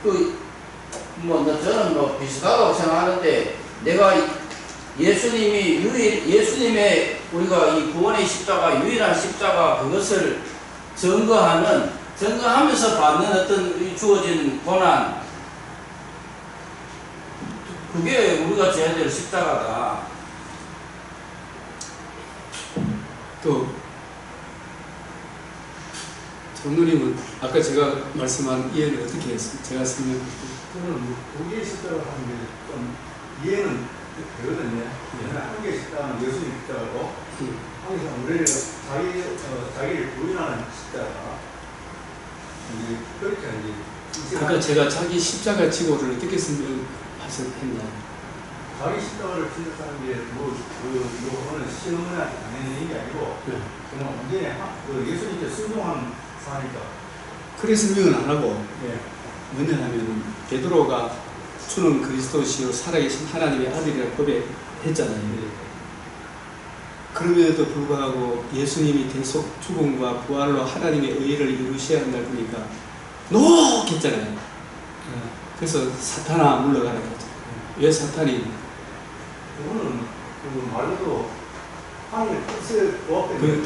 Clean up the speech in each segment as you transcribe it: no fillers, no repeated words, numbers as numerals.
저는 뭐 비슷하다고 생각하는데, 내가 예수님의 우리가 이 구원의 십자가, 유일한 십자가, 그것을 증거하면서 받는 어떤 주어진 고난, 그게 우리가 져야 될 십자가다. 또 장로님은 아까 제가 말씀한 이해를 어떻게 했어요? 제가 설명할게요. 저는 두 개의 십자가를 하는 게 좀 이해는 되거든요. 한개의 십자가는 예수님 십자가고, 한개는 우리가 자기를 부인하는 십자가. 이제 그렇게 이제 그러니까 제가 자기 십자가 지고를 어떻게 설명했나? 자기 십자가를 지냈다는 게 이거는 신문에 안 있는 게 아니고, 그냥 완전히 예수님께 순종한 사니까. 그래 설명은 안 하고, 예. 뭐냐 하면 베드로가 주는 그리스도시요 살아계신 하나님의 아들이라고 고백했잖아요. 그럼에도 불구하고 예수님이 대속 죽음과 부활로 하나님의 의를 이루셔야 한다 그러니까 노! 했잖아요. 그래서 사탄아 물러가라 했죠. 왜 사탄이? 그거는 말로도 하나님의 뜻을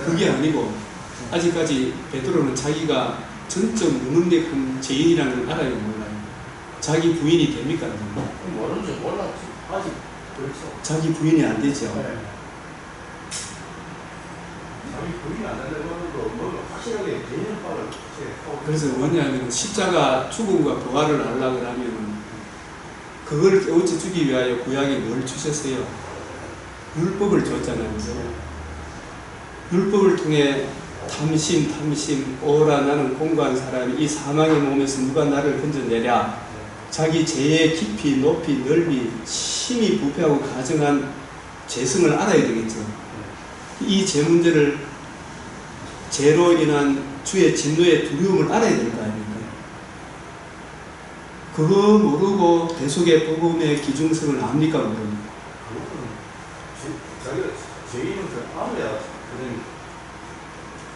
그게 아니고, 아직까지 베드로는 자기가 전적 무능력한 죄인이라는 걸 알아요, 몰라요? 자기 부인이 됩니까? 모르는지 몰랐지. 아직 그렇죠. 자기 부인이 안 되죠. 네. 자기 부인이 안 된다고 뭐 확실하게 개념화를 하고. 그래서 뭐냐면 십자가 죽음과 부활을 하려고 하면 그걸 깨우쳐 주기 위하여 구약에 뭘 주셨어요? 율법을 줬잖아요. 율법을 통해 탐심, 오라 나는 공고한 사람이 이 사망의 몸에서 누가 나를 건져내랴. 자기 죄의 깊이, 높이, 넓이, 심히 부패하고 가증한 죄성을 알아야 되겠죠. 이 죄 문제를 죄로 인한 주의 진노의 두려움을 알아야 될 거 아닙니까? 그거 모르고 대속의 복음의 기중성을 압니까? 모르는? 자기가 죄인은 아무래야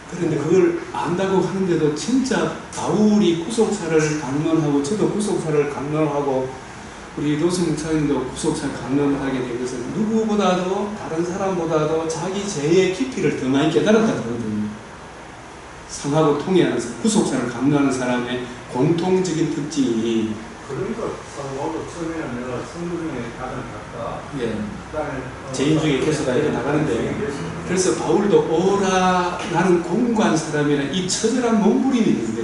그런데 그걸 안다고 하는데도 진짜 바울이 구속사를 강론하고 저도 구속사를 강론하고 우리 노승 목사님도 구속사를 강론하게 된 것은 누구보다도 다른 사람보다도 자기 죄의 깊이를 더 많이 깨달았다 그러거든요. 상하고 통해하는 구속사를 강론하는 사람의 공통적인 특징이 그러니까 사고도 처음에는 내가 성도 중에 가장 작다. 예. 죄인 중에 개수가 이렇게 나가는데, 그래서 바울도 오라 나는 공고한 사람이라는 이 처절한 몸부림이 있는데,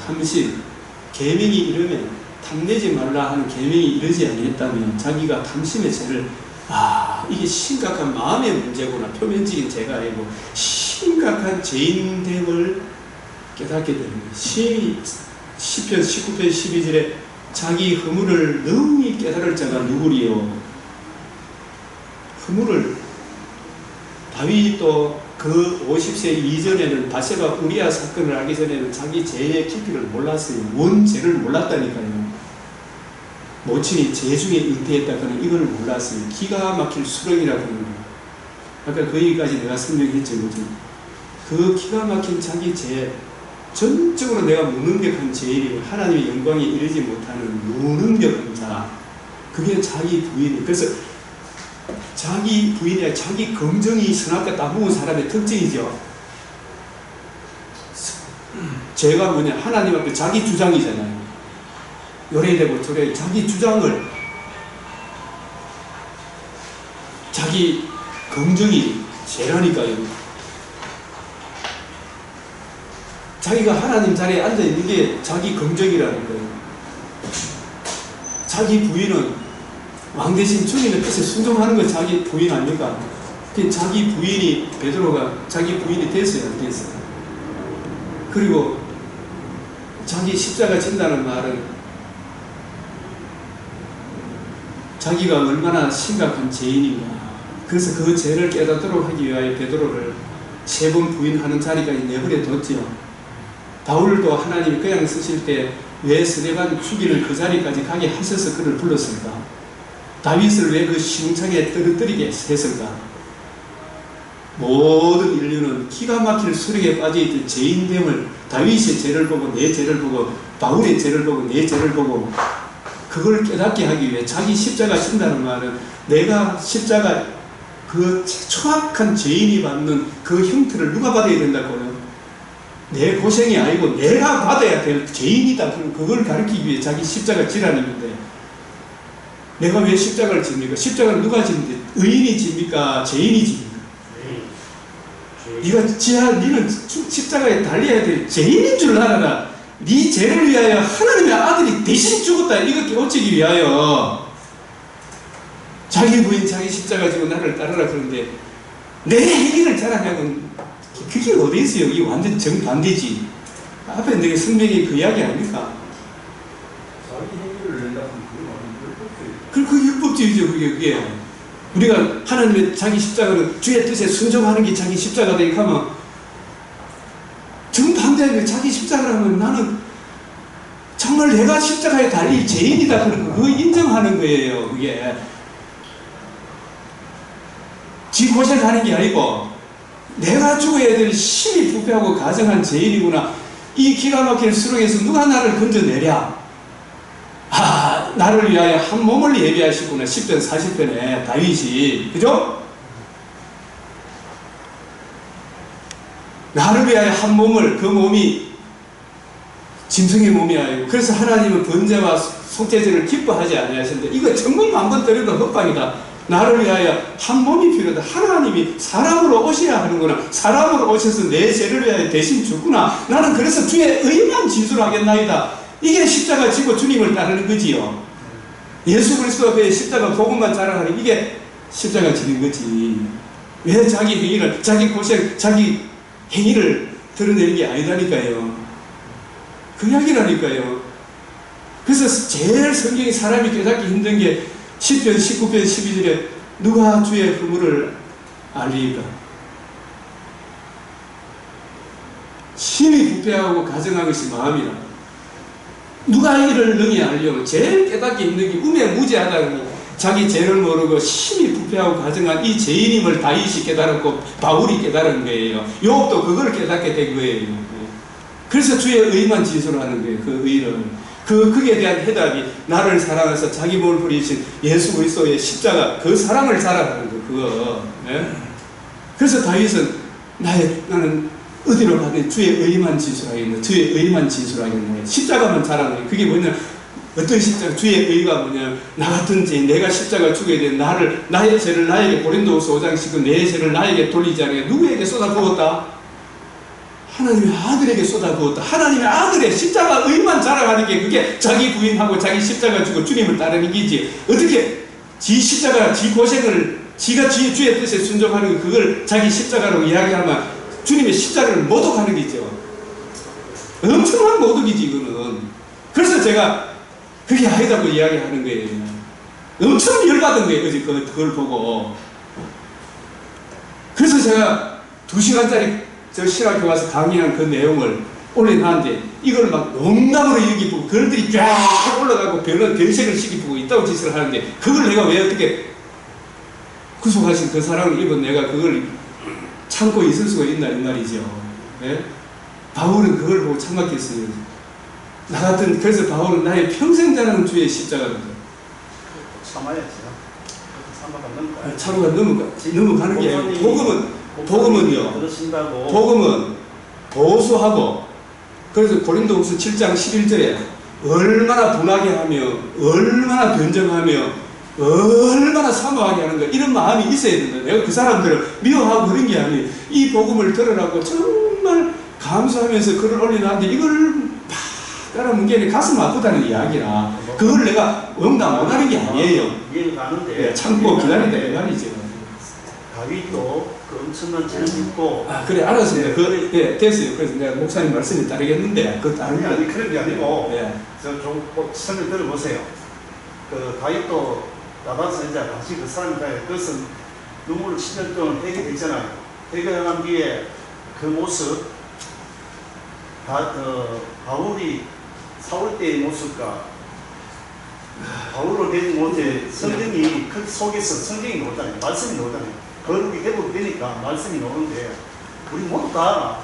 탐심, 계명이 이르면 탐내지 말라 하는 계명이 이르지 아니했다면 자기가 탐심의 죄를 이게 심각한 마음의 문제구나, 표면적인 죄가 아니고 심각한 죄인됨을 깨닫게 됩니다. 시편 19편 12절에 자기 허물을 능히 깨달을 자가 누구리요? 허물을 다윗도 그 50세 이전에는 바세바 우리아 사건을 알기 전에는 자기 죄의 깊이를 몰랐어요. 원죄를 몰랐다니까요. 모친이 죄 중에 잉태했다거나 이걸 몰랐어요. 기가 막힐 수렁이라고 하는 거예요. 아까 그 얘기까지 내가 설명했죠. 그 기가 막힌 자기 죄, 전적으로 내가 무능력한 죄인이고 하나님의 영광에 이르지 못하는 무능력한 자, 그게 자기 부인이에요. 그래서 자기 부인이 아니라 자기 긍정이 선악과 따먹은 사람의 특징이죠. 죄가 뭐냐? 하나님 앞에 자기 주장이잖아요. 요래되고 저래 자기 주장을, 자기 긍정이 죄라니까요. 자기가 하나님 자리에 앉아있는 게 자기 긍정이라는 거예요. 자기 부인은 왕 대신 주님의 뜻에 순종하는 건 자기 부인 아닙니까? 자기 부인이, 베드로가 자기 부인이 됐어요, 안 됐어요? 그리고 자기 십자가 진다는 말은 자기가 얼마나 심각한 죄인인가. 그래서 그 죄를 깨닫도록 하기 위하여 베드로를 3번 부인하는 자리까지 내버려 뒀지요. 바울도 하나님이 그냥 쓰실 때 왜 스데반 죽이는 그 자리까지 가게 하셔서 그를 불렀을까? 다윗을 왜 그 시궁창에 떨어뜨리게 했을까? 모든 인류는 기가 막힐 수렁에 빠져있던 죄인됨을 다윗의 죄를 보고 내 죄를 보고 바울의 죄를 보고 내 죄를 보고 그걸 깨닫게 하기 위해 자기 십자가 진다는 말은 내가 십자가 그 초악한 죄인이 받는 그 형태를 누가 받아야 된다고요? 내 고생이 아니고 내가 받아야 될 죄인이다. 그걸 가르치기 위해 자기 십자가 지라는 건데 내가 왜 십자가를 집니까? 십자가를 누가 집니까? 의인이 집니까? 죄인이 집니까? 네가 니는 십자가에 달려야 될 죄인인 줄 알아라. 네 죄를 위하여 하나님의 아들이 대신 죽었다. 이거 깨우치기 위하여 자기 부인 자기 십자가 지고 나를 따르라. 그런데 내 행위를 자랑하면 그게 어디 있어요? 이게 완전 정반대지. 앞에 내가 성명이 그 이야기 아닙니까? 자기 행위를 낸다면 그건 완전 율법주의. 그 율법주의죠. 그게 우리가 하나님의 자기 십자가를 주의 뜻에 순종하는 게 자기 십자가 되니까 하면 정반대하게 자기 십자가를 하면 나는 정말 내가 십자가에 달릴 죄인이다. 그거 인정하는 거예요. 그게 지 고생하는 게 아니고 내가 죽어야 될 심히 부패하고 가증한 죄인이구나. 이 기가 막힌 수렁에서 누가 나를 건져내랴. 나를 위하여 한 몸을 예비하시구나. 10편 40편에 다윗이 그죠? 나를 위하여 한 몸을, 그 몸이 짐승의 몸이 아니고 그래서 하나님은 번제와 속죄제를 기뻐하지 아니하시는데 이거 정말 한번 들어도 헛방이다. 나를 위하여 한 몸이 필요하다. 하나님이 사람으로 오셔야 하는구나. 사람으로 오셔서 내 죄를 위하여 대신 죽구나. 나는 그래서 주의 의만 진술하겠나이다. 이게 십자가 지고 주님을 따르는 거지요. 예수 그리스도 앞에 십자가 복음만 자랑하는 이게 십자가 지는 거지. 왜 자기 행위를, 자기 고생, 자기 행위를 드러내는 게 아니다니까요. 그 이야기라니까요. 그래서 제일 성경이 사람이 깨닫기 힘든 게 10편, 19편, 12절에 누가 주의 허물을 알리이까? 심히 부패하고 가증한 것이 마음이라. 누가 이를 능히 알려고? 제일 깨닫기 힘든 게 우매무지하다는 거. 자기 죄를 모르고 심히 부패하고 가증한 이 죄인임을 다윗이 깨달았고 바울이 깨달은 거예요. 욥도 그걸 깨닫게 된 거예요. 그래서 주의 의만 진술하는 거예요. 그 의를. 그에 대한 해답이 나를 사랑해서 자기 몸을 버리신 예수 그리스도의 십자가, 그 사랑을 자랑하는 거, 그거. 네? 그래서 다윗은 나는 어디로 가든 주의 의만 진술하겠네. 주의 의만 진술하겠네. 십자가만 자랑해. 그게 뭐냐? 어떤 십자가? 주의 의가 뭐냐? 나 같은 죄인, 내가 십자가 죽어야 돼. 나의 죄를 나에게 고린도후서 5장 19 내 죄를 나에게 돌리지 않게 누구에게 쏟아부었다? 하나님의 아들에게 쏟아부었다. 하나님의 아들의 십자가 의만 자랑하는 게 그게 자기 부인하고 자기 십자가 주고 주님을 따르는 게지. 어떻게 지 십자가, 지 고생을 지가 주의 뜻에 순종하는 그걸 자기 십자가로 이야기하면 주님의 십자가를 모독하는 게죠. 엄청난 모독이지 이거는. 그래서 제가 그게 아니다고 이야기하는 거예요. 엄청 열받은 거예요. 어제 그걸 보고. 그래서 제가 2시간짜리 저 신학교 와서 강의한 그 내용을 올려놨는데 이걸 막 농담으로 여기고 그들이 쫙 올라가고 변색을 시키고 있다고 짓을 하는데 그걸 내가 왜 어떻게 구속하신 그 사랑을 입은 내가 그걸 참고 있을 수가 있나 이 말이죠. 네? 바울은 그걸 보고 참았겠어요. 나 같은, 그래서 바울은 나의 평생 자라는 주의 십자가거든. 참아야지. 참아가 넘어가는 게 아니고 복음은요. 복음은 보수하고 그래서 고린도후서 7장 11절에 얼마나 분하게 하며 얼마나 변정하며 얼마나 사모하게 하는 거 이런 마음이 있어야 된다. 내가 그 사람들을 미워하고 그런 게 아니에요. 이 복음을 들으라고 정말 감사하면서 글을 올려놨는데 이걸 따라 문제는 가슴 아프다는 이야기라 그걸 내가 응답 못하는 게 아니에요. 이해가 가는데 참고 기다린다 이 말이죠. 다윗도 그 엄청난 죄를 짓고 그래 알았습니다. 됐어요. 그래서 내가 목사님 말씀에 따르겠는데 그것도 아니 그런 게 아니고 좀 설명 들어보세요. 그 다윗도 나가서 이제 다시 그 사람이 가요. 그것은 눈물을 7년 동안 회개했잖아요. 회개한 뒤에 그 모습 바울이 사울 때의 모습과 바울로 된 모습에 성경이 그 속에서 성경이 나오잖아요. 말씀이 나오잖아요. 거룩이 회복되니까 말씀이 나오는데 우리 모두 다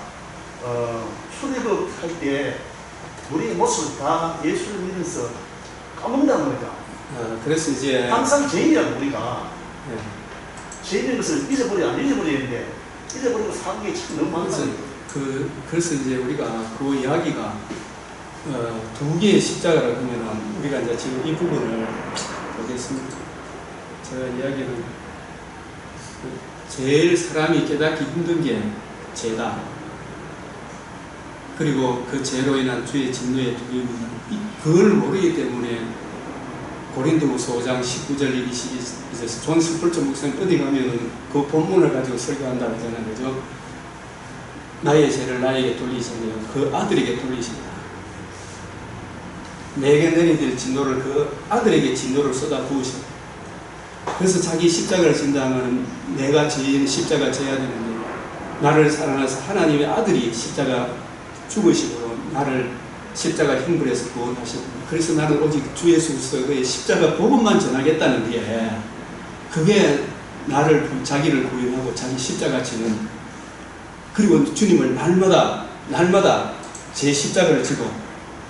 출애굽할 때 우리의 모습을 다 예수를 믿어서 까먹는다는 거죠. 그래서 이제 항상 죄인이라고 우리가 예. 죄인인 것을 안 잊어버리는데 잊어버리고 사는 게 참 너무 그래서 많다는 그래서 이제 우리가 그 이야기가 두 개의 십자가를 하면은 우리가 이제 지금 이 부분을 보겠습니다. 제가 이야기는 제일 사람이 깨닫기 힘든 게 죄다. 그리고 그 죄로 인한 주의 진노의 두려움입니다. 그걸 모르기 때문에 고린도후서 5장 19절 22절에서 존 스펄전 목사님 어디 가면은 그 본문을 가지고 설교한다 그러잖아요. 그죠? 나의 죄를 나에게 돌리시며 그 아들에게 돌리신다. 내게 내리될 진노를 그 아들에게 진노를 쏟아 부으신다. 그래서 자기 십자가를 진다면 내가 죄인 십자가 져야 되는데 나를 사랑해서 하나님의 아들이 십자가 죽으시고 나를 십자가 형벌에서 구원하시고 그래서 나는 오직 주 예수의 십자가 복음만 전하겠다는 게 그게 나를 자기를 구원하고 자기 십자가 지는 그리고 주님을 날마다 제 십자가를 지고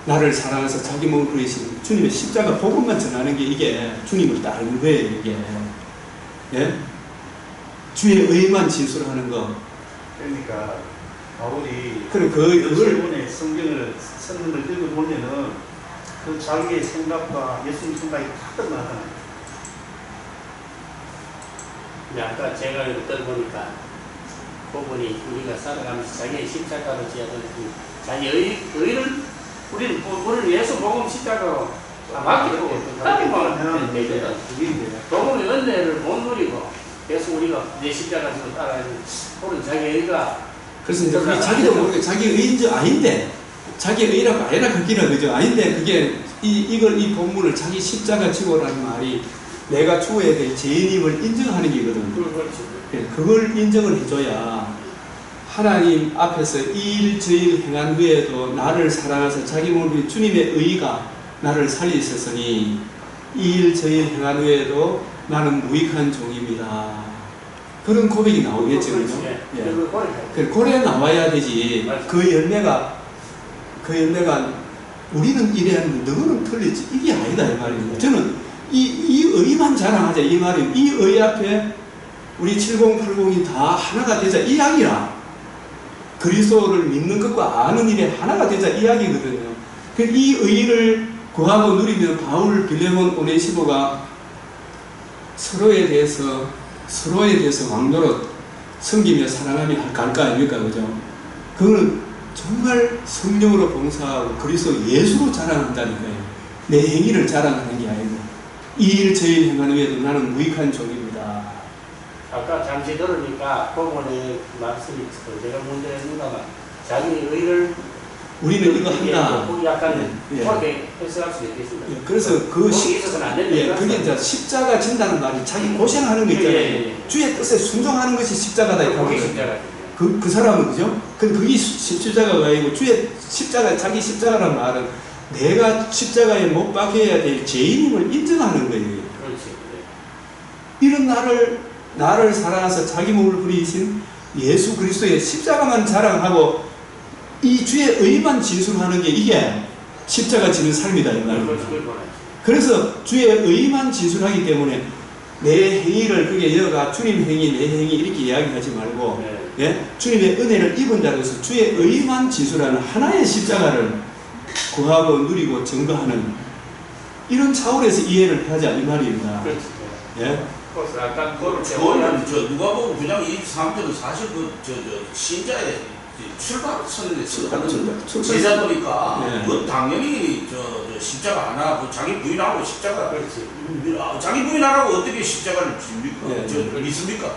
나를 사랑해서 자기 몸을 부리시는 주님의 십자가 복음만 전하는 게 이게 주님을 따르는 거예요. 이게 예? 주의 의만 진술하는 거. 그러니까 바울이 그래 그걸 번의 성경을 읽어보면은 그 자기의 생각과 예수님 생각이 다 드러나잖아요. 근데 아까 제가 어떤 보니까 그분이 우리가 살아가면서 자기의 십자가로 지어야 되는 자기 의를 우리를 예수 복음 십자가로 맡기고 따르면 하면 되거든. 복음의 은혜를 못 누리고 계속 우리가 내 십자가 지고 따라야 되는 그런 자기 의가 그래서 이제 그게 자기도 모르게 자기 의인 줄 아닌데 자기 의라고 아니라 그기라 그죠 아닌데 그게 이 본문을 자기 십자가 지고라는 말이 내가 죽어야 될 죄인임을 인정하는 게거든. 그걸 인정을 해줘야 하나님 앞에서 이 일 저 일 행한 후에도 나를 사랑하셔서 자기 몸을 주님의 의가 나를 살리셨으니 이 일 저 일 행한 후에도 나는 무익한 종입니다. 그런 고백이 나오겠죠. 그죠? 예. 고래 나와야 되지. 그 열매가 우리는 이래야 하는데 너는 틀리지. 이게 아니다 이 말입니다. 저는 이 의만 자랑하자 이 말이에요. 이 의 앞에 우리 7080이 다 하나가 되자 이야기라. 그리스도를 믿는 것과 아는 일에 하나가 되자 이야기거든요. 이 의를 구하고 누리면 바울, 빌레몬, 오네시모가 서로에 대해서 왕노릇 섬기며 사랑하며 갈 거 아닙니까? 그죠? 그거는 정말 성령으로 봉사하고 그리스도 예수로 자랑한다니까요. 내 행위를 자랑하는 게 아니고 이 일 저 일 행하는 후에도 나는 무익한 종입니다. 아까 잠시 들으니까 그분의 말씀이 있어요. 제가 문제 했는가만 자기 의를 우리는 이거 한다. 약간 그렇게 해석할 수 있겠습니다. 예, 그래서 그게 이제 십자가 진다는 말이 자기 고생하는 거 있잖아요. 주의 뜻에 순종하는 것이 십자가다 이거예요. 그 사람은 그죠? 그게 십자가가 아니고 주의 십자가 자기 십자가란 말은 내가 십자가에 못 박혀야 될 죄인임을 인정하는 거예요. 그렇지. 이런 나를 사랑해서 자기 몸을 부리신 예수 그리스도의 십자가만 자랑하고 이 주의 의만 진술하는 게 이게 십자가 지는 삶이다 이 말입니다. 그래서 주의 의만 진술하기 때문에 내 행위를 그게 여가 주님 행위 내 행위 이렇게 이야기하지 말고 예? 주님의 은혜를 입은 자로서 주의 의만 진술하는 하나의 십자가를 구하고 누리고 증거하는 이런 차원에서 이해를 하자 이 말입니다. 예? 그래서 아까 그거를 그거는 누가 보고 그냥 이 사람들은 사실 신자의 출발선에 서가는 제자들이니까 그 당연히 십자가 안 하고 자기 부인하고 십자가 자기 부인하라고 어떻게 십자가를 집니까? 믿습니까?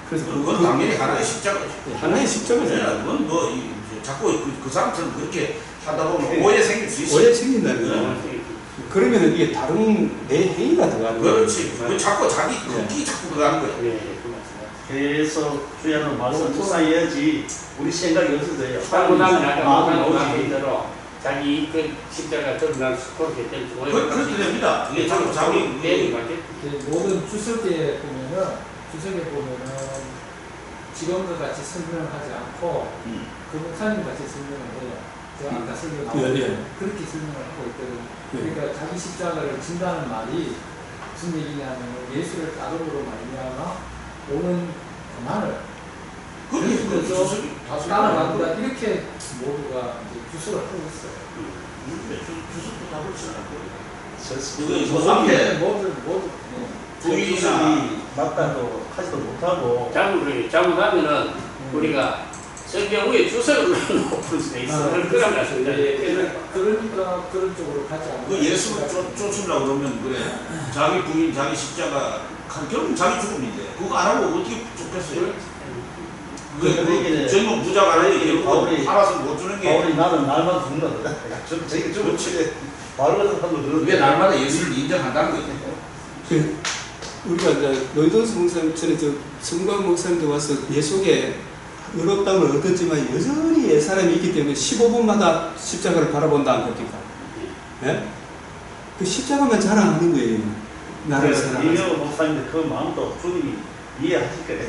그래서 그건 당연히 하나의 십자가. 하나의 십자가죠. 그건 자꾸 그 사람처럼 그렇게 하다 보면 오해 생길 수 있어요. 오해 생긴다는 거예요. 그러면 이게 다른 내 행위가 들어가는 거예요. 그렇지. 자꾸 자기 극기 자꾸 들어가는 거예요. 그래서 주야는 말씀 묵상해야지 우리 생각이 없어져요. 잘못하면 아까 마음이 말한 오지. 대로 자기 그 십자가 드러날 수 그렇게 될 그렇게 됩니다. 이게 자꾸 자기 대리 관계. 모든 주석에 보면은 주석에 보면은 지금과 같이 설명을 하지 않고 그 목사님 같이 설명을 해요. 제가 아까 설명하고 그렇게 설명을 하고 있거든요. 그러니까 자기 십자가를 진다는 말이 무슨 얘기냐면 예수를 따름으로 말미암아 오는 고난을 그리스도서 따라간다 이렇게 모두가 이제 주석을 하고 있어요. 주석도 답을 쓰라고. 그 앞에 모두 부인이나 맞다고 하지도 못하고 잘못하면은 우리가 성경 위에 주석을 놓고 풀 수 있어요. 그런 말씀입니다. 그러니까 그런 쪽으로 가지 않고 그 예수를 쫓으려고 그러면 그래 자기 부인 자기 십자가 결국 자기 죽음인데 그거 안 하고 어떻게 쫓겠어요? 그게 젊은 부자가 아니고 바울이 알아서 못 주는 게 바울이 나는 날마다 죽는다 그래. 저기 좀 말을 하면 왜 날마다 예수를 인정한다는 거죠? 우리가 이제 노이돈스 목사님처럼 저 성광 목사님도 와서 내 속에 의롭다움을 얻었지만 여전히 옛사람이 있기 때문에 15분마다 십자가를 바라본다 안 겁니까? 예? 그 십자가만 자랑하는 거예요. 나를 사랑하는. 이명호 목사님들 그 마음도 주님이 이해하실 거예요.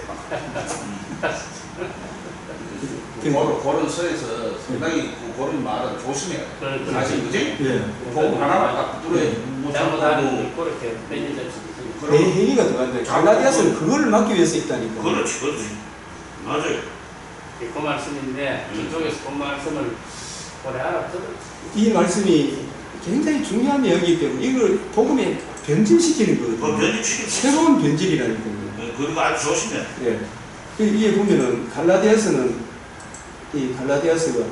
그런 선에서 상당히 그런 말은 조심해야 돼. 사실 그지? 예. 복음 하나만 딱 불어야 잘못하는 그렇게 매년 잡수고 내 행위가 들어간다. 갈라디아서는 그걸 막기 위해서 있다니까. 그렇지. 맞아요. 그 말씀인데 저쪽에서 본 말씀을 오래 알아들었지. 이 말씀이 굉장히 중요한 이야기이기 때문에 이걸 복음에 변질시키는 거거든요. 변질시키는 새로운 변질이라니까요. 그리고 아주 조심해. 예. 이게 보면은 갈라디아서는 이 갈라디아서가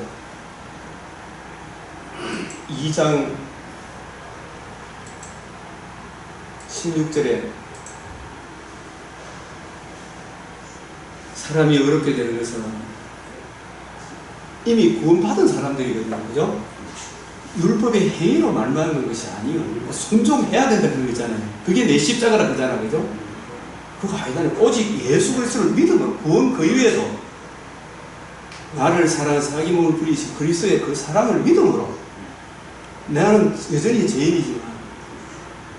2장 16절에 사람이 어렵게 되는 것은 이미 구원받은 사람들이거든요. 그죠? 율법의 행위로 말하는 것이 아니에요. 순종해야 된다 그런 거 있잖아요. 그게 내 십자가라 그러잖아요. 그죠? 그거 아니다니. 오직 예수 그리스도를 믿으면 구원 그 이외에도 나를 사랑해서 자기 몸을 부리신 그리스도의 그 사랑을 믿음으로 나는 여전히 죄인이지만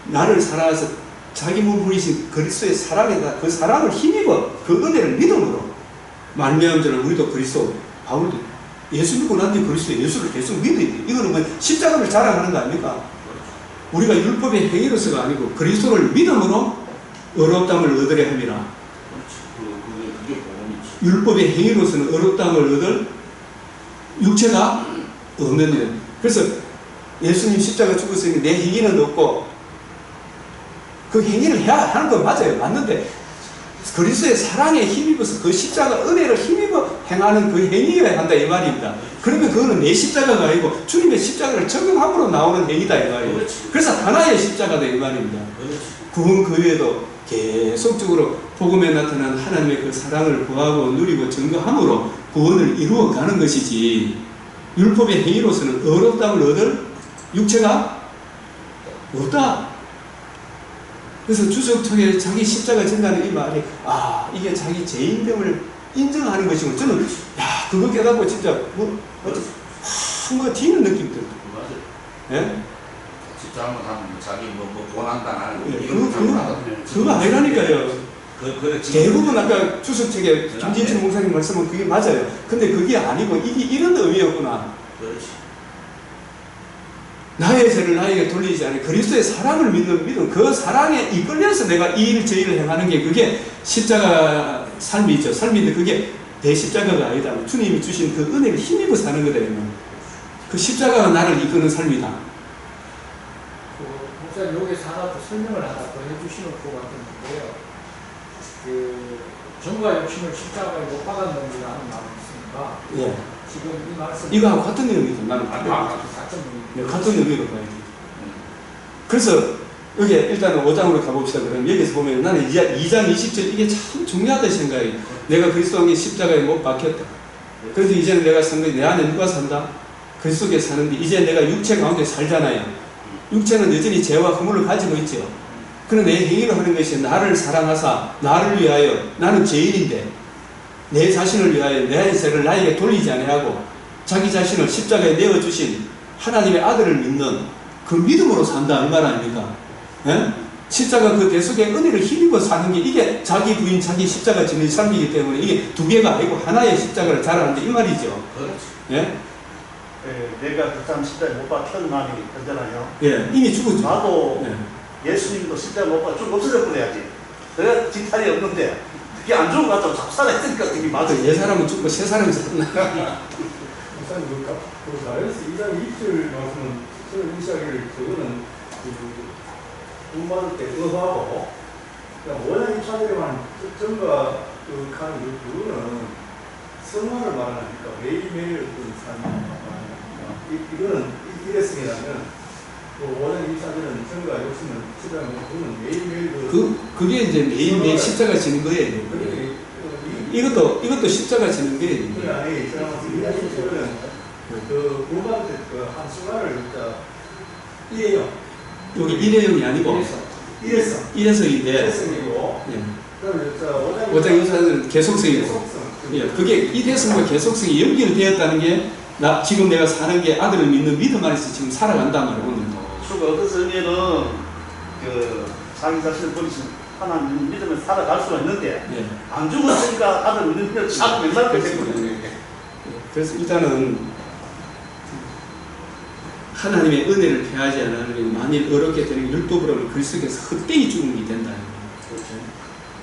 나를 사랑해서 자기 몸을 부리신 그리스도의 사랑에다 그 사랑을 힘입어 그 은혜를 믿음으로 말미암은 자는 우리도 그리스도 바울도 예수 믿고 난 뒤에 그리스도 예수를 계속 믿어야 돼. 이거는 뭐 십자가를 자랑하는 거 아닙니까? 우리가 율법의 행위로서가 아니고 그리스도를 믿음으로 의롭다함을 얻으려 함이라. 그게 복음이지. 율법의 행위로서는 의롭다함을 얻을 육체가 없는 일. 그래서 예수님 십자가 죽었으니 내 행위는 없고 그 행위를 해야 하는 건 맞아요. 맞는데 그리스도의 사랑에 힘입어서 그 십자가 은혜를 힘입어 행하는 그 행위여야 한다 이 말입니다. 그러면 그거는 내 십자가가 아니고 주님의 십자가를 적용함으로 나오는 행위다 이 말이에요. 그래서 하나의 십자가다 이 말입니다. 구원 그 외에도 계속적으로 복음에 나타난 하나님의 그 사랑을 구하고 누리고 증거함으로 구원을 이루어 가는 것이지 율법의 행위로서는 의롭다함을 얻을 육체가 없다. 그래서 주석통에 자기 십자가 진다는 이 말이 이게 자기 죄인됨을 인정하는 것이고 저는 그거 깨닫고 진짜 뭐 뒤는 느낌 들어요. 맞아요. 예? 잘못하면 자기 고난당하는 거 예, 이런 거 잘못하거든요. 그거 아니라니까요. 그래 대부분 아까 주석책에 김진철 목사님 말씀은 그게 맞아요. 근데 그게 아니고 이게 이런 의미였구나. 그렇지. 나의 죄를 나에게 돌리지 않아 그리스도의 사랑을 믿는 믿음 그 사랑에 이끌려서 내가 이 일 저 일을 행하는 게 그게 십자가 삶이죠. 삶인데 그게 내 십자가가 아니다. 주님이 주신 그 은혜를 힘입어 사는 거다. 그 십자가가 나를 이끄는 삶이다. 목사님 여기서 하나 더 설명을 하나 더 해주시는 것 같은데요. 정과 욕심을 십자가에 못 박았느니라는 말이 있습니다. 예. 지금 이 말씀 이거하고 같은 내용이죠. 나는 같은 의미. 같은 의미로 봐야 돼. 그래서 여기 일단은 5장으로 가봅시다. 그럼 여기서 보면 나는 2장 20절 이게 참 중요하다 생각이. 내가 그리스도의 십자가에 못 박혔다. 그래서 이제는 내가 산 거지 내 안에 누가 산다? 그리스도께 사는데 이제 내가 육체 가운데 살잖아요. 육체는 여전히 죄와 허물을 가지고 있죠. 그런 내 행위를 하는 것이 나를 사랑하사 나를 위하여 나는 죄인인데 내 자신을 위하여 내 죄를 나에게 돌리지 아니하고 자기 자신을 십자가에 내어주신 하나님의 아들을 믿는 그 믿음으로 산다 이 말 아닙니까? 예? 십자가 그 대속의 은혜를 힘입어 사는 게 이게 자기 부인, 자기 십자가 지는 삶이기 때문에 이게 두 개가 아니고 하나의 십자가를 잘하는데 이 말이죠. 그렇지. 예? 내가 그 사람 십자가에 못 박혀 마음이 그잖아요. 예, 이미 죽었죠. 나도 예. 예수님도 십자가 못 박혀 쭉 없어져 버려야지. 내가 지탄이 없는데 그게 안 좋은 것 같다고 자꾸 살아있으니까 그게 맞아. 옛 사람은 죽고 새 사람이 살았나? 목사님 그 나레스 2장 2절 말씀은 저는 이시하기를 그거는 구원받을 때 의하고 그냥 원한 입사들에만 전가 그 가는 그거는 성화를 말하니까 매일매일 어떤 삶을 말하니까 이거는 일회성이라면 그 원한 입사들은 전가 욕심을 치자면 그거는 매일매일 그게 이제 매일매일 십자가 지는 거예요. 이것도 십자가 지는 거예요. 그게 아니 제가 말씀 그 구원받을 때 그 한순간을 진짜 이해요. 여기 일회용이 아니고 일회성인데 일회성이고 예. 오장 유사는 계속성이고 예. 그게 일회성과 계속성이 연결되었다는 게 지금 내가 사는 게 아들을 믿는 믿음 안에서 지금 살아간단 말이에요. 오늘도. 주가 어떤 의미는 그 자기 자신을 버리신 하나님 믿으면 살아갈 수가 있는데 예. 안 죽었으니까 아들 믿는 걸 자꾸 맨날 뺏기거든요. 그래서 일단은 하나님의 은혜를 패하지 않으면 만일 어렵게 되는 율법으로는 그리스도께서 헛되이 죽음이 된다.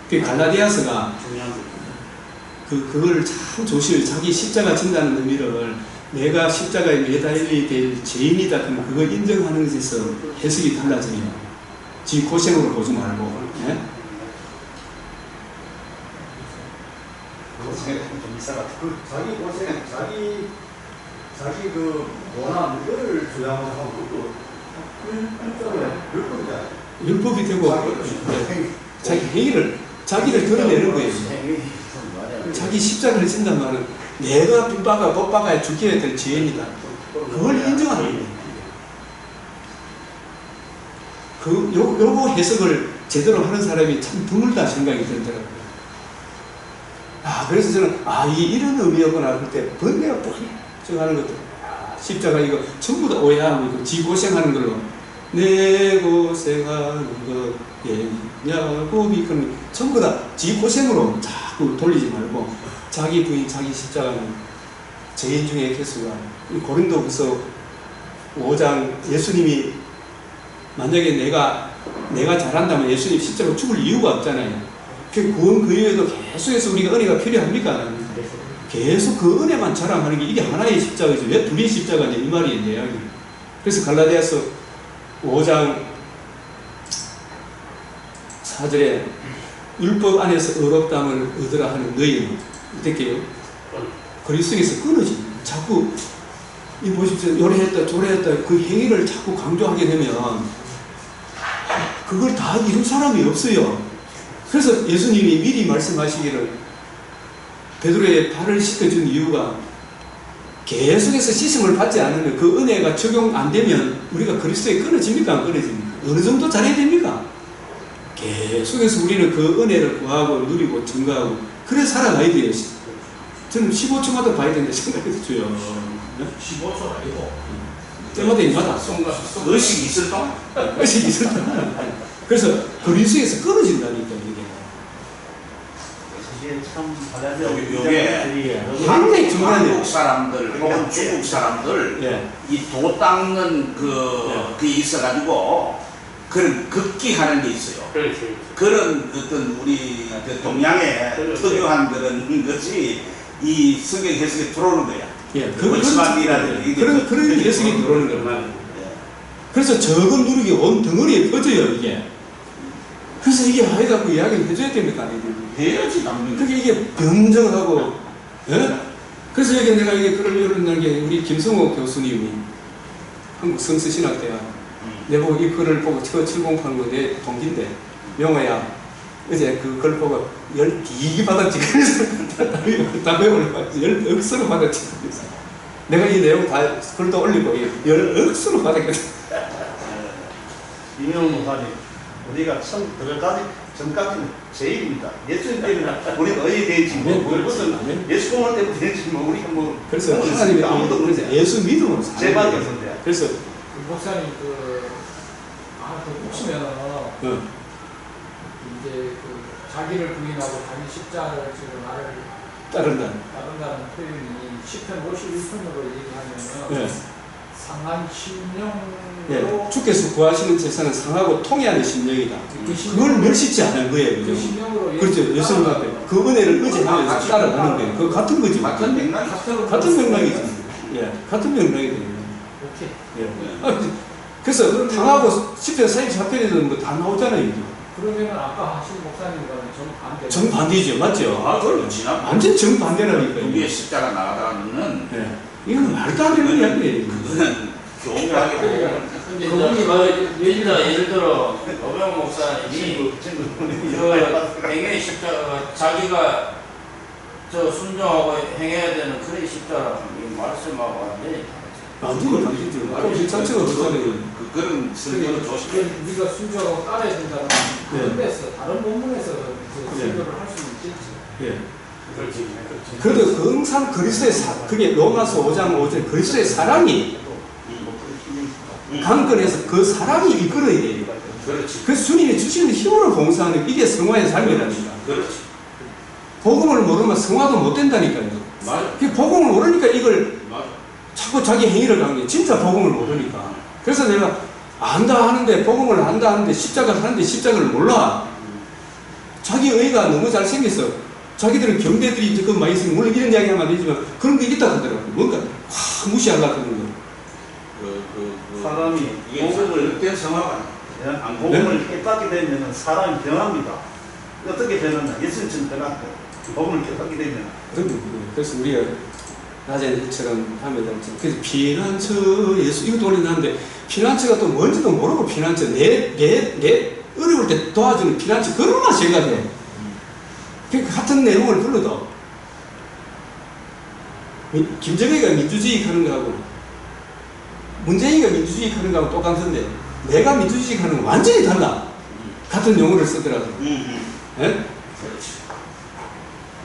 그 갈라디아서가 그걸 참 조심해 자기 십자가 진다는 의미를 내가 십자가에 매달리게 될 죄인이다 그러면 그걸 인정하는 것에서 해석이 달라져요. 지 고생으로 보지 말고. 예? 좀 이상하다. 그 자기 고생, 자기 그 원한 이거를 주장하고 하고 그것도 일종의 율법이잖아요. 율법이 되고 자기 행위를 자기를 드러내는 거예요. 자기 십자가를 진단 말은 내가 빈바가 법바가 죽게 될 죄인이다. 그걸 인정하는 거예요. 요거 해석을 제대로 하는 사람이 참 드물다 생각이 들더라고요. 그래서 저는 이게 이런 의미였구나 그때 번뇌가 뻔쩍 하는 것들 십자가 이거 전부 다 오해하고 이거 지 고생하는 걸로 내 고생하는 것 야곱이 그런 전부 다 지 고생으로 자꾸 돌리지 말고 자기 부인 자기 십자가는 죄인 중에 개수가 고린도후서 5장 예수님이 만약에 내가 잘한다면 예수님 십자가 죽을 이유가 없잖아요. 그 구원 그 이후에도 계속해서 우리가 은혜가 필요합니까? 계속 그 은혜만 자랑하는 게 이게 하나의 십자가죠. 왜 둘이 십자가냐 이 말이에요. 내 이야기. 그래서 갈라디아서 5장 4절에 율법 안에서 의롭다함을 얻으라 하는 너희는 어떻게 해요? 그리스도에서 끊어지. 자꾸 이 보십시오. 요래했다 저래했다 그 행위를 자꾸 강조하게 되면 그걸 다 이룰 사람이 없어요. 그래서 예수님이 미리 말씀하시기를 베드로의 발을 씻어준 이유가 계속해서 씻음을 받지 않으면 그 은혜가 적용 안 되면 우리가 그리스도에 끊어집니까? 안 끊어집니까? 어느 정도 잘해야 됩니까? 계속해서 우리는 그 은혜를 구하고 누리고 증거하고 그래 살아가야 돼요. 저는 15초마다 봐야 된다 생각이 들어요. 15초 아니고 때마다 인마다 의식이 있을 동 의식이 있을 동 그래서 그리스도에서 끊어진다니까 이게. 이게 참 요게 굉장히 중요한 한국 사람들 혹은 중국 사람들 이 도 닦는 그게 있어가지고 그런 극기하는 게 있어요. 그런 어떤 우리 동양의 특유한 그런 것이 이 성경 해석에 들어오는 거야. 그런 해석이 들어오는 거야. 그래서 적은 누룩이 온 덩어리에 퍼져요 이게. 그래서 이게 아니다 그 이야기를 해줘야 됩니까? 해야지 남는. 그게 이게 변정하고, 예? 그래서 여기 내가 이게 그런 게 우리 김성호 교수님이 한국 성서신학대학 내보고 이 글을 보고 708거 내 동기인데 명호야 어제 그 글 보고 열 기기 받았지. 그래서 담배 올려가지고 열 억수로 받았지. 내가 이 내용 다 글도 올리고 열 억수로 받았거든. 이명훈 목사님 우리가 처음 들어가기 전까지는 제일입니다. 예수님 때문에 우리는 어디 되지 무슨 예수 공헌 때문에 되지 우리가 그래서 하나님이 아무도 모르지. 예수 믿음으로 사는 제밖에 없는데. 그래서 목사님 더 묻히면 이제 그 자기를 부인하고 자기 십자가를 지고 나를 따른다는 표현이 10편 51편으로 얘기하면은 상한 심령으로 주께서 구하시는 제사는 상하고 통해하는 심령이다. 그걸 멸시지 않은 거예요. 그 심령으로 그렇죠. 예수님 앞에 그 은혜를 의지하면서 따라가는 거예요. 그 같은 거지. 같은 맥락이 같은 맥락이지. 같은 맥락이거든요. 오케이. 그래서 당하고 10편 44편에서 뭐다 나오잖아요. 그러면은 아까 하신 목사님과는 정반대. 정반대죠. 맞죠? 그걸 지나 완전 정반대라니까요. 위에 십자가 나가다는 이건 말도 안 되는 이야기예요. 그거는 교묘하게 근데 예를 들어 노병 목사님이 저 행의 십자가 자기가 저 순종하고 행해야 되는 그런 십자가 이 말씀하고 완전히 완전히 다르죠. 자체가 그렇잖아요. 그런 설교를 조심해. 우리가 순종하고 따라야 된다는 다른 데서 다른 본문에서 설교를 할 수는 있겠지. 그렇지. 그래도 항상 그리스도의 그게 로마서 5장 5절 그리스도의 사랑이 강건해서 그 사랑이 이끌어야 돼요. 그렇지. 그래서 주님이 주시는 힘으로 봉사하는 이게 성화의 삶이라니까. 그렇지. 복음을 모르면 성화도 못 된다니까요. 맞아. 그 복음을 모르니까 이걸 맞아. 자꾸 자기 행위를 가는 게 진짜 복음을 모르니까. 그래서 내가 안다 하는데 복음을 안다 하는데 십자가를 하는데 십자가를 몰라. 자기 의가 너무 잘생겼어. 자기들은 경대들이 그 많이 있으면 물론 이런 이야기 하면 안 되지만 그런 게 있다 하더라고요. 뭔가 확 무시하려고 하는 거. 사람이 복음을 된 성화가 복음을 깨닫게 되면 사람이 변합니다. 어떻게 변하냐? 예수님처럼 변할까? 복음을 깨닫게 되면. 그래서 우리가 낮에처럼 하면 그래서 피난처 예수 이것도 올려놨는데 피난처가 또 뭔지도 모르고 피난처 내 어려울 때 도와주는 피난처 그런 맛 생각해. 그 같은 내용을 불러도 김정은이가 민주주의 하는 거하고 문재인이가 민주주의 하는 거하고 똑같은데 내가 민주주의 하는 건 완전히 달라. 같은 용어를 쓰더라도. 예?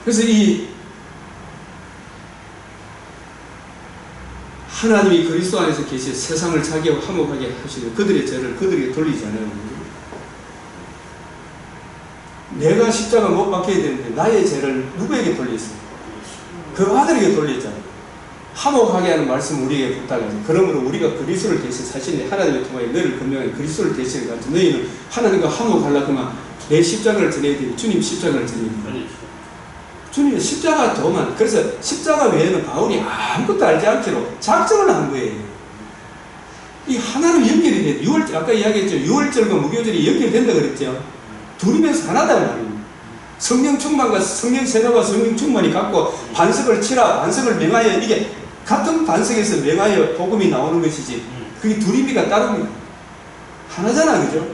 그래서 이 하나님이 그리스도 안에서 계시 세상을 자기와 화목하게 하시는 그들의 죄를 그들에게 돌리지 않아요. 내가 십자가 못 박혀야 되는데 나의 죄를 누구에게 돌렸어요? 그 아들에게 돌렸잖아요. 화목하게 하는 말씀 우리에게 부탁하죠. 그러므로 우리가 그리스도를 대신 사실은 하나님을 통하여 너희를 건명하여 그리스도를 대신해 가지고 너희는 하나님과 화목하려고 하면 내 십자가를 전해야 되고 주님 십자가를 전해야 돼요. 주님의 십자가 더만 그래서 십자가 외에는 바울이 아무것도 알지 않기로 작정을 한 거예요. 이 하나로 연결이 돼요. 6월 아까 이야기했죠. 6월절과 무교절이 연결된다 그랬죠. 둘이면서 하나다 말이에요. 성령 충만과 성령 세례와 성령 충만이 갖고 반석을 치라 반석을 맹하여 이게 같은 반석에서 맹하여 복음이 나오는 것이지 그게 둘이미가 따릅니다. 하나잖아 그죠?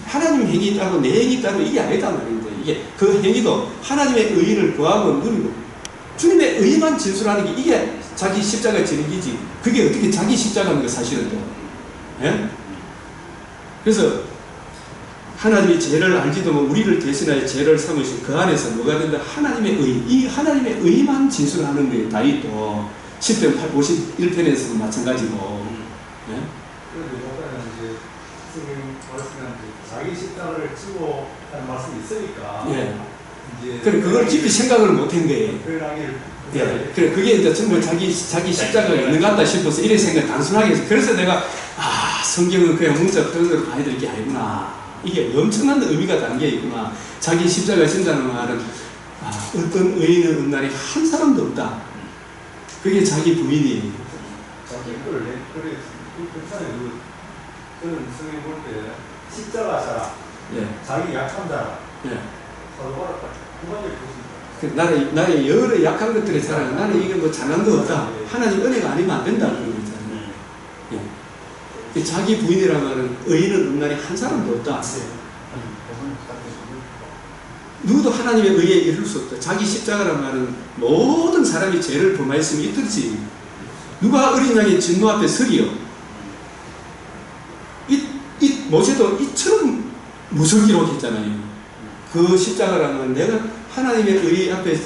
하나님 행위 따로 내 행위 따로 이게 아니다 말인데 이게 그 행위도 하나님의 의의를 구하고 누리고 주님의 의의만 진술하는 게 이게 자기 십자가 지는 기지. 그게 어떻게 자기 십자가입니까 사실은 또. 예? 그래서 하나님이 죄를 알지도 뭐 우리를 대신하여 죄를 삼으신 그 안에서 뭐가 된다? 하나님의 의. 이 하나님의 의만 진술하는 거예요. 다윗도 10편 51편에서도 마찬가지고. 예? 그런데 목사는 이제 선생님 말씀한 자기 십자가를 지고 하는 말씀이 있으니까. 예. 이제 그래 그걸 깊이 생각을 못한 거예요. 예. 그래 그게 이제 정말 자기 십자가가 있는 것 같다 싶어서 이래 생각 단순하게 해서 그래서 내가 성경은 그냥 문자 표현으로 봐야 될 게 아니구나. 이게 엄청난 의미가 담겨 있구나. 자기 십자가 진다는 말은 어떤 의인은 온날에 한 사람도 없다. 그게 자기 부인이에요. 자기 거를 그래 저는 성경 볼 때 십자가 자라, 자기 약한 자라, 서로 구분을 보십니다. 나의 여러 약한 것들에 자라. 나는 이게 뭐 잘난 거 없다. 하나님 은혜가 아니면 안 된다. 그런 거 있잖아요. 자기 부인이라는 말은 의인은 온날에 한 사람도 없다. 누구도 하나님의 의에 이룰 수 없다. 자기 십자가라는 말은 모든 사람이 죄를 범하였으면 있든지 누가 어린 양의 진노 앞에 서리요. 이 모세도 이처럼 무서기로 했잖아요. 그 십자가라는 건 내가 하나님의 의 앞에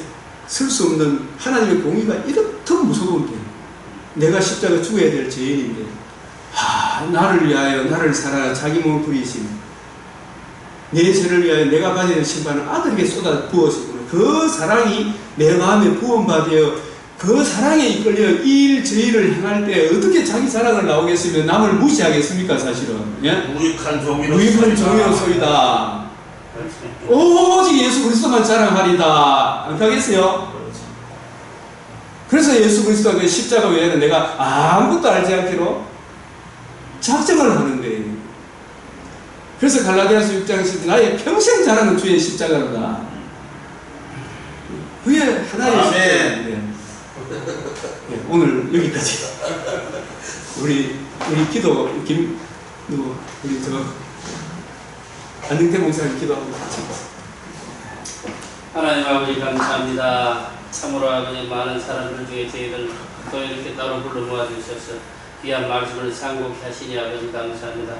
설 수 없는 하나님의 공의가 이렇듯 무서운데 내가 십자가 죽어야 될 죄인인데 나를 위하여 나를 살아 자기 몸을 부리신 내 죄를 위하여 내가 받아야 될 심판을 아들에게 쏟아 부었으므로 그 사랑이 내 마음에 부음받아 그 사랑에 이끌려 이 일 저 일을 행할 때 어떻게 자기 사랑을 나오겠으면 남을 무시하겠습니까? 사실은 예? 무익한 종이로 무익한 종이로 소이다. 오직 예수 그리스도만 자랑하리다. 안 가겠어요? 그래서 예수 그리스도가 그 십자가 외에는 내가 아무것도 알지 않기로 작정을 하는데, 그래서 갈라디아서 6장에서 나의 평생 자랑은 주의 십자가로다. 그게 하나의 십자가인데 네, 오늘 여기까지. 우리 기도 우리 안능태 목사님 기도하고 같이. 하나님 아버지 감사합니다. 참으로 아버지 많은 사람들 중에 저희들 또 이렇게 따로 불러 모아주셔서 귀한 말씀을 상고케 하시니 아버지 감사합니다.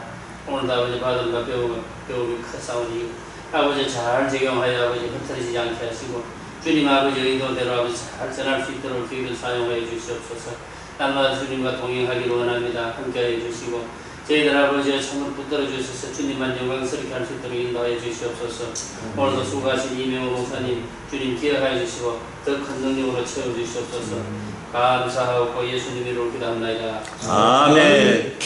오늘도 아버지 받은 바 배움이 크사오니 아버지 잘 적용하여 아버지 흩어지지 않게 하시고 주님 아버지 의도대로 아버지 잘 전할 수 있도록 기회를 사용하여 주시옵소서. 날마다 주님과 동행하기를 원합니다. 함께하여 주시고 저희들 아버지의 참으로 붙들어 주셔서 주님만 영광스럽게 할 수 있도록 인도하여 주시옵소서. 오늘도 수고하신 이명호 목사님 주님 기억하여 주시고 더 큰 능력으로 채워 주시옵소서. 감사하고 예수님 이름으로 기도합니다. 아멘.